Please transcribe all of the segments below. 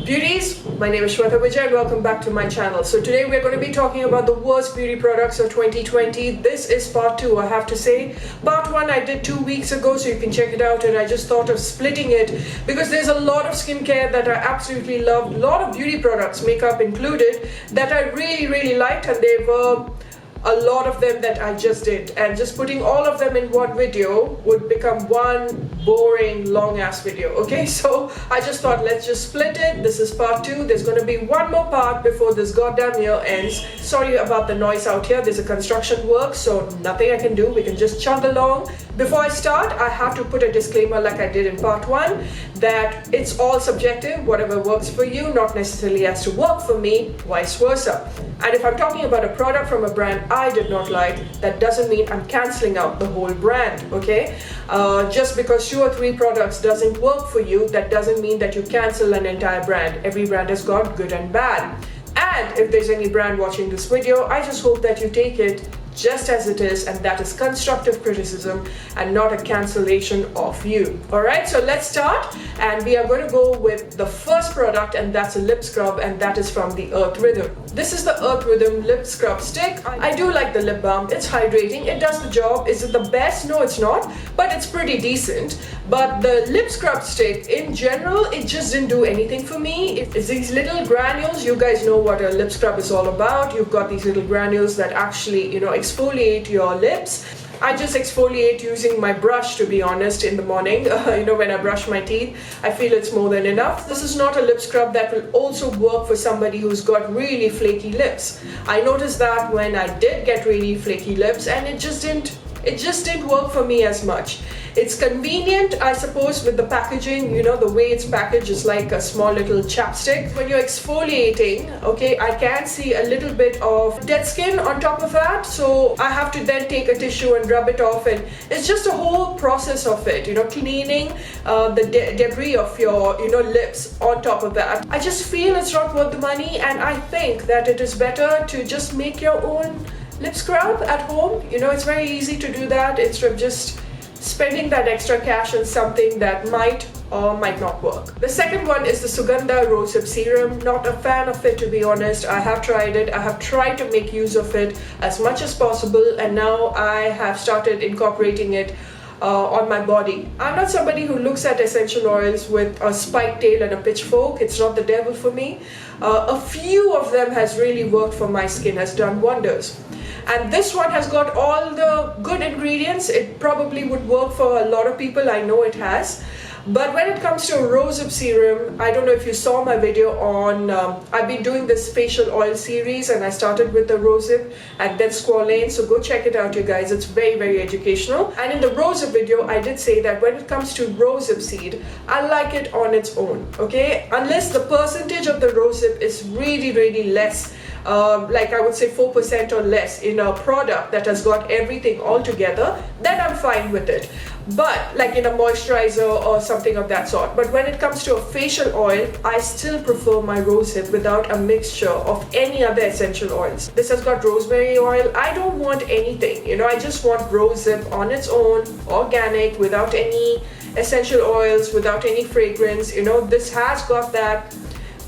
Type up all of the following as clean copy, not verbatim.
Beauties, my name is SHWETAVIJAY and welcome back to my channel. So today we're going to be talking about the worst beauty products of 2020. This is part 2, I have to say. Part 1 I did 2 weeks ago, so you can check it out, and I just thought of splitting it because there's a lot of skincare that I absolutely loved, a lot of beauty products, makeup included, that I really liked, and there were a lot of them that I just did, and just putting all of them in one video would become one boring long ass video. Okay, so I just thought let's just split it. This is part 2. There's going to be one more part before this goddamn year ends. Sorry about the noise out here, there's a construction work, so nothing I can do, we can just chug along. Before I start, I have to put a disclaimer like I did in part 1 that it's all subjective. Whatever works for you not necessarily has to work for me, vice versa. And if I'm talking about a product from a brand I did not like, that doesn't mean I'm cancelling out the whole brand, okay? Just because 2 or 3 products doesn't work for you, that doesn't mean that you cancel an entire brand. Every brand has got good and bad. And if there's any brand watching this video, I just hope that you take it just as it is, and that is constructive criticism and not a cancellation of you. Alright, so let's start, and we are going to go with the first product, and that's a lip scrub, and that is from the Earth Rhythm. This is the Earth Rhythm lip scrub stick. I do like the lip balm. It's hydrating, it does the job. Is it the best? No, it's not, but it's pretty decent. But the lip scrub stick in general, it just didn't do anything for me. It's these little granules. You guys know what a lip scrub is all about. You've got these little granules that actually, exfoliate your lips. I just exfoliate using my brush, to be honest, in the morning. When I brush my teeth, I feel it's more than enough. This is not a lip scrub that will also work for somebody who's got really flaky lips. I noticed that when I did get really flaky lips, and it just didn't work for me as much. It's convenient, I suppose, with the packaging. The way it's packaged is like a small little chapstick. When you're exfoliating, okay, I can see a little bit of dead skin on top of that, so I have to then take a tissue and rub it off, and it's just a whole process of it, cleaning the debris of your lips on top of that. I just feel it's not worth the money, and I think that it is better to just make your own lip scrub at home. It's very easy to do that instead of just spending that extra cash on something that might or might not work. The second one is the SUGANDA ROSEHIP serum. Not a fan of it, to be honest. I have tried it. I have tried to make use of it as much as possible, and now I have started incorporating it on my body. I'm not somebody who looks at essential oils with a spike tail and a pitchfork. It's not the devil for me. A few of them has really worked for my skin, has done wonders. And this one has got all the good ingredients. It probably would work for a lot of people, I know it has. But when it comes to a ROSEHIP serum, I don't know if you saw my video on, I've been doing this facial oil series, and I started with the ROSEHIP and then squalane, so go check it out, you guys. It's very educational. And in the ROSEHIP video, I did say that when it comes to ROSEHIP seed, I like it on its own, okay? Unless the percentage of the ROSEHIP is really less, like I would say 4% or less in a product that has got everything all together, then I'm fine with it. But like in a moisturizer or something of that sort. But when it comes to a facial oil, I still prefer my ROSEHIP without a mixture of any other essential oils. This has got rosemary oil. I don't want anything, I just want ROSEHIP on its own, organic, without any essential oils, without any fragrance. This has got that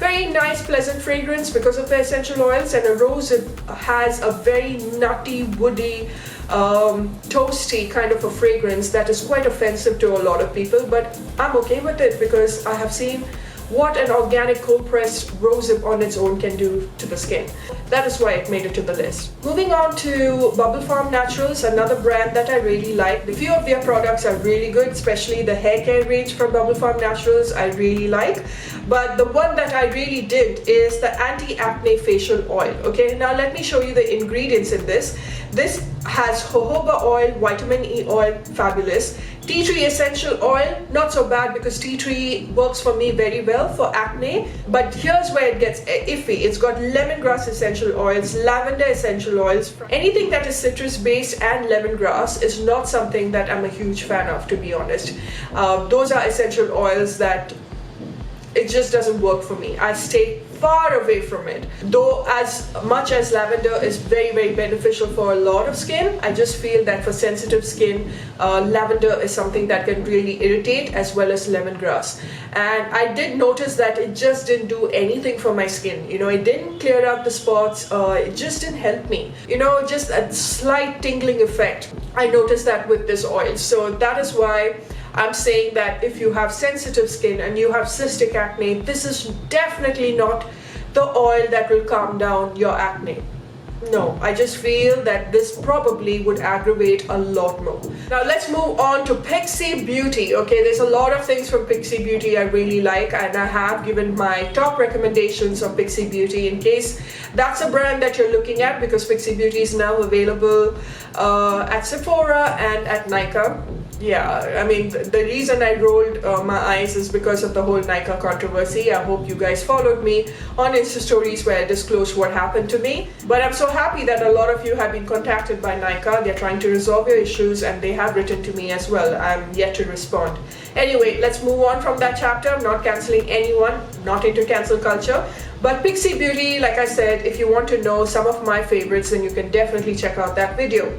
very nice pleasant fragrance because of the essential oils, and a ROSEHIP has a very nutty, woody, toasty kind of a fragrance that is quite offensive to a lot of people, but I'm okay with it because I have seen what an organic cold pressed ROSEHIP on its own can do to the skin. That is why it made it to the list. Moving on to BUBBLEFARM Naturals, another brand that I really like. A few of their products are really good, especially the hair care range from BUBBLEFARM Naturals I really like. But the one that I really dig is the anti-acne facial oil. Okay, now let me show you the ingredients in this. This has jojoba oil, vitamin E oil, fabulous. Tea tree essential oil, not so bad because tea tree works for me very well for acne. But here's where it gets iffy. It's got lemongrass essential oils, lavender essential oils. Anything that is citrus based and lemongrass is not something that I'm a huge fan of, to be honest. Those are essential oils that it just doesn't work for me. I stay far away from it. Though as much as lavender is very beneficial for a lot of skin, I just feel that for sensitive skin, lavender is something that can really irritate, as well as lemongrass. And I did notice that it just didn't do anything for my skin. You know, it didn't clear out the spots, it just didn't help me. You know, just a slight tingling effect. I noticed that with this oil. So that is why I'm saying that if you have sensitive skin and you have cystic acne, this is definitely not the oil that will calm down your acne. No, I just feel that this probably would aggravate a lot more. Now let's move on to Pixie Beauty. Okay, there's a lot of things from Pixie Beauty I really like, and I have given my top recommendations of Pixie Beauty in case that's a brand that you're looking at, because Pixie Beauty is now available at Sephora and at Nykaa. Yeah, I mean, the reason I rolled my eyes is because of the whole Nykaa controversy. I hope you guys followed me on Insta stories where I disclosed what happened to me. But I'm so happy that a lot of you have been contacted by Nykaa. They're trying to resolve your issues, and they have written to me as well. I'm yet to respond. Anyway, let's move on from that chapter. I'm not cancelling anyone, not into cancel culture. But Pixie Beauty, like I said, if you want to know some of my favorites, then you can definitely check out that video.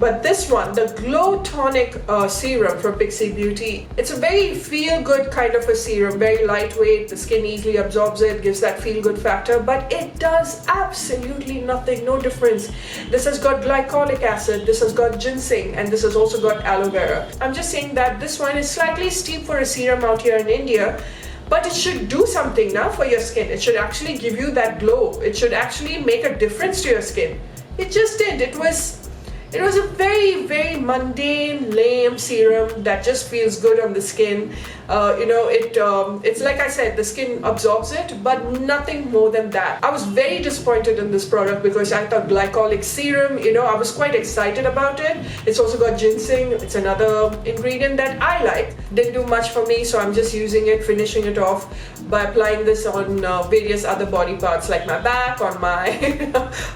But this one, the Glow Tonic Serum from Pixie Beauty, it's a very feel-good kind of a serum, very lightweight, the skin easily absorbs it, gives that feel-good factor, but it does absolutely nothing, no difference. This has got glycolic acid, this has got ginseng, and this has also got aloe vera. I'm just saying that this one is slightly steep for a serum out here in India, but it should do something now for your skin. It should actually give you that glow. It should actually make a difference to your skin. It just did. It was a very mundane, lame serum that just feels good on the skin. It's like I said, the skin absorbs it, but nothing more than that. I was very disappointed in this product because I thought glycolic serum, I was quite excited about it. It's also got ginseng. It's another ingredient that I like. Didn't do much for me, so I'm just using it, finishing it off by applying this on various other body parts like my back, on my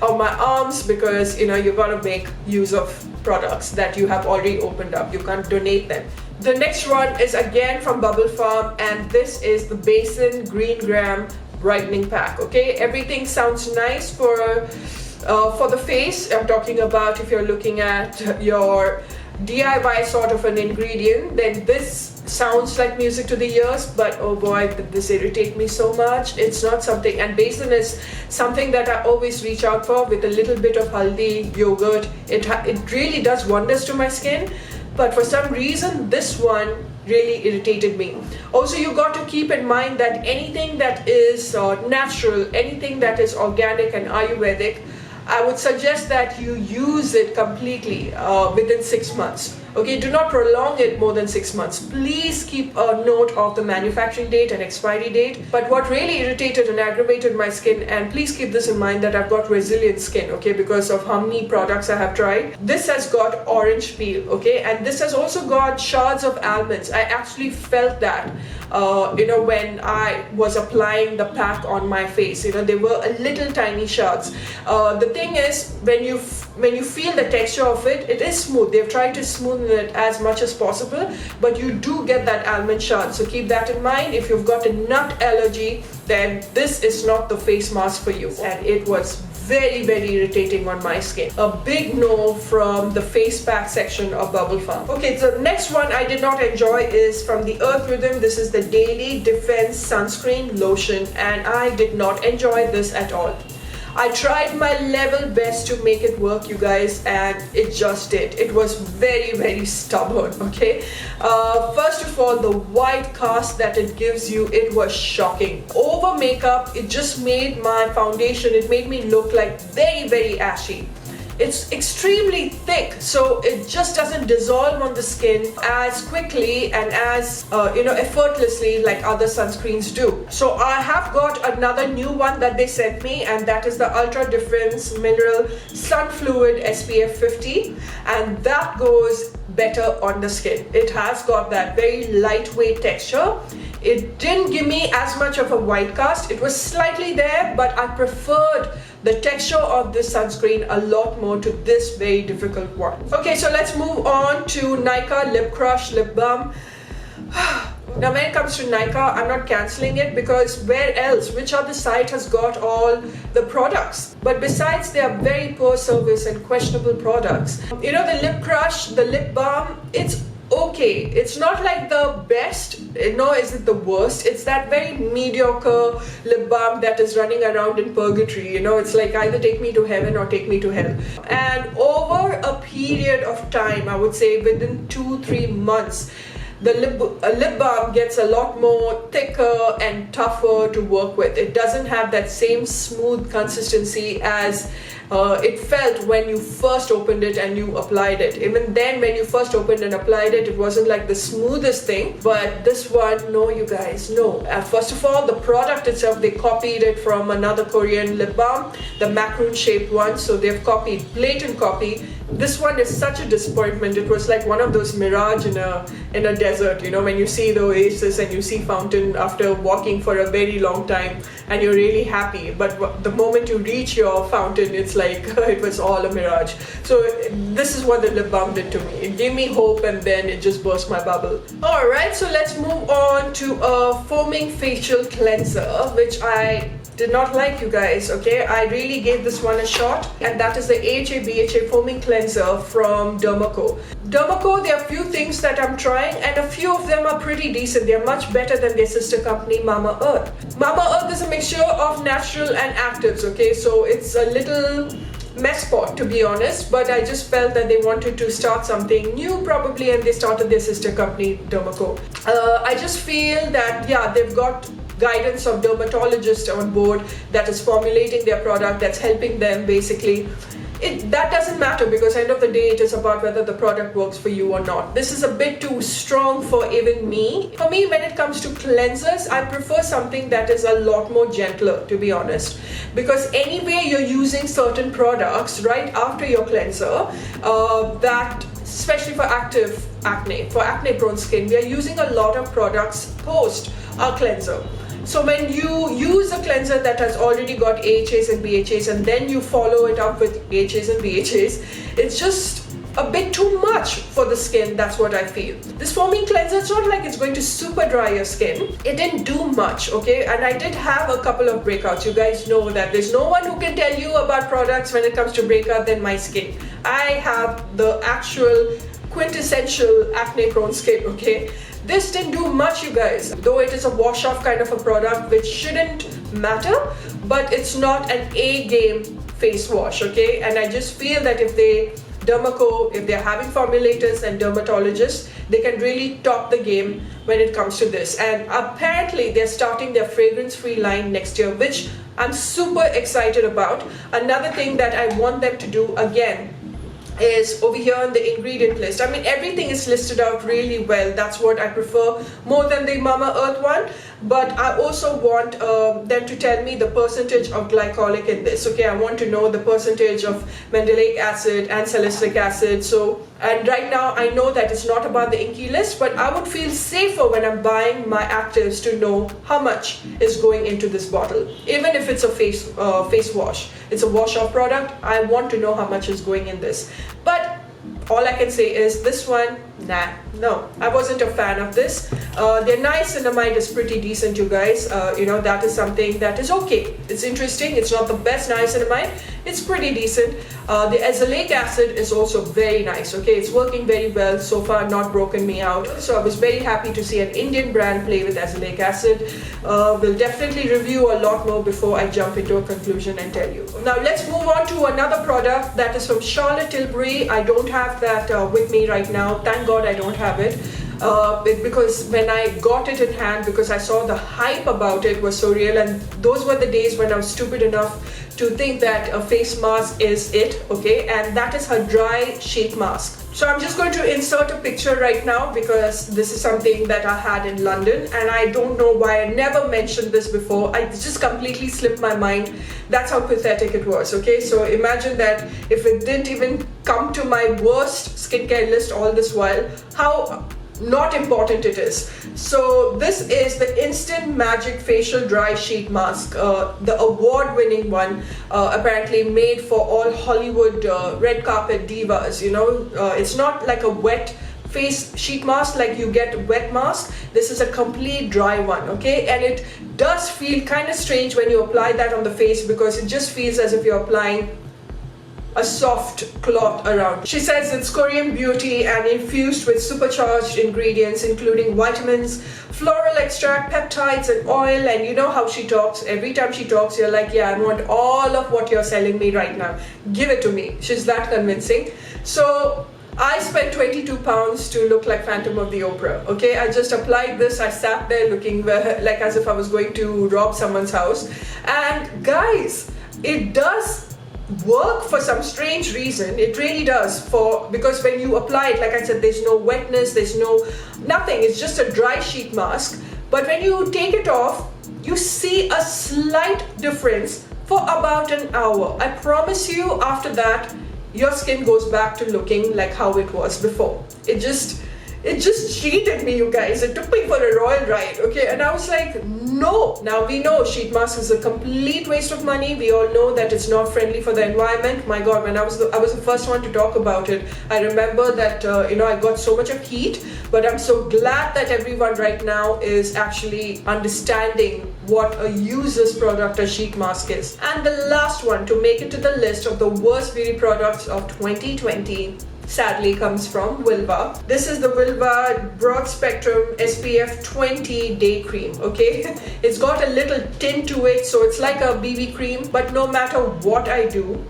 on my arms, because you've got to make use of products that you have already opened up. You can't donate them. The next one is again from BUBBLEFARM, and this is the Basin Green Gram Brightening Pack. Okay, everything sounds nice for the face. I'm talking about if you're looking at your DIY sort of an ingredient, then this sounds like music to the ears, but oh boy, did this irritate me so much. It's not something, and Basin is something that I always reach out for with a little bit of haldi, yogurt. It really does wonders to my skin, but for some reason this one really irritated me. Also, you got to keep in mind that anything that is natural, anything that is organic and Ayurvedic, I would suggest that you use it completely within 6 months. Okay, do not prolong it more than 6 months. Please keep a note of the manufacturing date and expiry date. But what really irritated and aggravated my skin, and please keep this in mind that I've got resilient skin, okay, because of how many products I have tried. This has got orange peel, okay, and this has also got shards of almonds. I actually felt that, when I was applying the pack on my face. They were a little tiny shards. The thing is, when you feel the texture of it, it is smooth. They've tried to smoothen it as much as possible, but you do get that almond shard. So keep that in mind. If you've got a nut allergy, then this is not the face mask for you. And it was very irritating on my skin. A big no from the face pack section of BUBBLEFARM. Okay, so the next one I did not enjoy is from the Earth Rhythm. This is the Daily Defense Sunscreen Lotion, and I did not enjoy this at all. I tried my level best to make it work, you guys, and it just did. It was very stubborn, okay? First of all, the white cast that it gives you, it was shocking. Over makeup, it just made my foundation, it made me look like very ashy. It's extremely thick, so it just doesn't dissolve on the skin as quickly and as effortlessly like other sunscreens do. So I have got another new one that they sent me, and that is the Ultra Defense Mineral Sun Fluid SPF 50, and that goes better on the skin. It has got that very lightweight texture. It didn't give me as much of a white cast. It was slightly there, but I preferred the texture of this sunscreen a lot more to this very difficult one. Okay, so let's move on to Nykaa Lip Crush Lip Balm. Now when it comes to Nykaa, I'm not cancelling it because where else? Which other site has got all the products? But besides their very poor service and questionable products, you know, the lip crush, the lip balm, it's okay. It's not like the best, nor is it the worst. It's that very mediocre lip balm that is running around in purgatory. You know, it's like either take me to heaven or take me to hell. And over a period of time, I would say within 2-3 months, the lip balm gets a lot more thicker and tougher to work with. It doesn't have that same smooth consistency as it felt when you first opened it and you applied it. Even then, when you first opened and applied it, it wasn't like the smoothest thing. But this one, no, you guys, no. First of all, the product itself, they copied it from another Korean lip balm, the macaroon shaped one. So they've copied, blatant copy. This one is such a disappointment. It was like one of those mirage in a desert, you know, when you see the oasis and you see fountain after walking for a very long time and you're really happy, but the moment you reach your fountain, it's like it was all a mirage. So this is what the lip balm did to me. It gave me hope and then it just burst my bubble. Alright, so let's move on to a foaming facial cleanser, which I did not like, you guys. Okay, I really gave this one a shot, and that is the AHA BHA foaming cleanser from Dermaco. Dermaco, there are a few things that I'm trying and a few of them are pretty decent. They're much better than their sister company Mama Earth. Mama Earth is a mixture of natural and actives, okay, so it's a little mess pot, to be honest, but I just felt that they wanted to start something new probably, and they started their sister company Dermaco. I just feel that, yeah, they've got guidance of dermatologists on board that is formulating their product, that's helping them basically. That doesn't matter, because end of the day it is about whether the product works for you or not. This is a bit too strong for even me. For me, when it comes to cleansers, I prefer something that is a lot more gentler, to be honest, because anyway you're using certain products right after your cleanser that, especially for active acne, for acne prone skin, we are using a lot of products post our cleanser. So when you use a cleanser that has already got AHAs and BHAs and then you follow it up with AHAs and BHAs, it's just a bit too much for the skin. That's what I feel. This foaming cleanser, it's not like it's going to super dry your skin. It didn't do much, okay? And I did have a couple of breakouts. You guys know that there's no one who can tell you about products when it comes to breakout than my skin. I have the actual quintessential acne prone skin, okay? This didn't do much, you guys, though it is a wash off kind of a product which shouldn't matter, but it's not an A-game face wash, okay? And I just feel that if Dermaco, if they're having formulators and dermatologists, they can really top the game when it comes to this. And apparently they're starting their fragrance-free line next year, which I'm super excited about. Another thing that I want them to do again is over here on the ingredient list. I mean, everything is listed out really well. That's what I prefer more than the Mama Earth one. But I also want them to tell me the percentage of glycolic in this. Okay, I want to know the percentage of mandelic acid and salicylic acid. So, and right now I know that it's not about the inky list, but I would feel safer when I'm buying my actives to know how much is going into this bottle. Even if it's a face wash, it's a wash off product, I want to know how much is going in this. But all I can say is this one, nah, no, I wasn't a fan of this. Their niacinamide is pretty decent, you guys. You know, that is something that is okay. It's interesting. It's not the best niacinamide. It's pretty decent. The azelaic acid is also very nice, okay? It's working very well so far, not broken me out. So I was very happy to see an Indian brand play with azelaic acid. We'll definitely review a lot more before I jump into a conclusion and tell you. Now let's move on to another product that is from Charlotte Tilbury. I don't have that with me right now. Thank God I don't have it. Because when I got it in hand, because I saw the hype about it was so real, and those were the days when I was stupid enough to think that a face mask is it, okay? And that is her dry sheet mask. So I'm just going to insert a picture right now because this is something that I had in London, and I don't know why I never mentioned this before. I just completely slipped my mind. That's how pathetic it was, okay? So imagine that if it didn't even come to my worst skincare list all this while, how not important it is. So this is the Instant Magic Facial Dry Sheet Mask, the award-winning one, apparently made for all Hollywood red carpet divas. You know, it's not like a wet face sheet mask like you get wet mask. This is a complete dry one, okay? And it does feel kind of strange when you apply that on the face because it just feels as if you're applying a soft cloth around. She says it's Korean beauty and infused with supercharged ingredients including vitamins, floral extract, peptides and oil. And you know how she talks. Every time she talks, you're like, yeah, I want all of what you're selling me right now. Give it to me. She's that convincing. So I spent £22 to look like Phantom of the Opera, okay? I just applied this. I sat there looking like as if I was going to rob someone's house. And guys, it does work for some strange reason. It really does, because when you apply it, like I said, there's no wetness, there's nothing. It's just a dry sheet mask. But when you take it off, you see a slight difference for about an hour. I promise you, after that, your skin goes back to looking like how it was before. It just cheated me, you guys. It took me for a royal ride, okay? And I was like, no. Now we know sheet mask is a complete waste of money. We all know that it's not friendly for the environment. My God, when I was the first one to talk about it, I remember that I got so much of heat. But I'm so glad that everyone right now is actually understanding what a useless product a sheet mask is. And the last one to make it to the list of the worst beauty products of 2020 sadly comes from Vilvah. This is the Vilvah Broad Spectrum SPF 20 Day Cream, okay? It's got a little tint to it, so it's like a BB cream, but no matter what I do,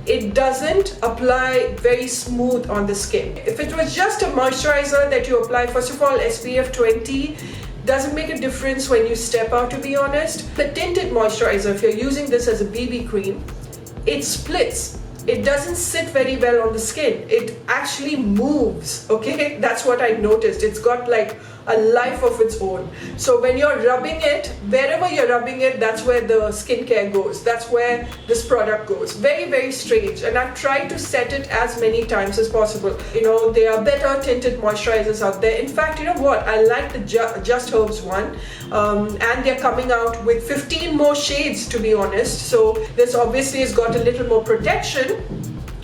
it doesn't apply very smooth on the skin. If it was just a moisturizer that you apply, first of all, SPF 20 doesn't make a difference when you step out, to be honest. The tinted moisturizer, if you're using this as a BB cream, it splits. It doesn't sit very well on the skin. It actually moves, okay? That's what I noticed. It's got like a life of its own. So when you're rubbing it, wherever you're rubbing it, that's where the skincare goes. That's where this product goes. Very, very strange. And I've tried to set it as many times as possible. There are better tinted moisturizers out there. In fact, you know what? I like the Just Herbs one. And they're coming out with 15 more shades, to be honest. So this obviously has got a little more protection.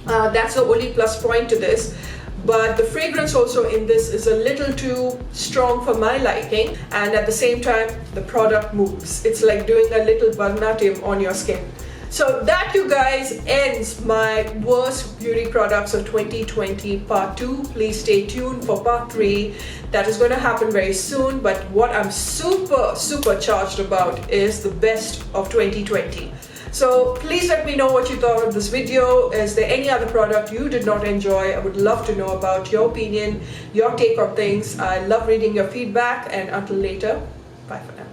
That's the only plus point to this. But the fragrance also in this is a little too strong for my liking, and at the same time the product moves. It's like doing a little Bharatanatyam on your skin. So that, you guys, ends my worst beauty products of 2020 part 2. Please stay tuned for part 3. That is going to happen very soon. But what I'm super charged about is the best of 2020. So please let me know what you thought of this video. Is there any other product you did not enjoy? I would love to know about your opinion, your take on things. I love reading your feedback, and until later, bye for now.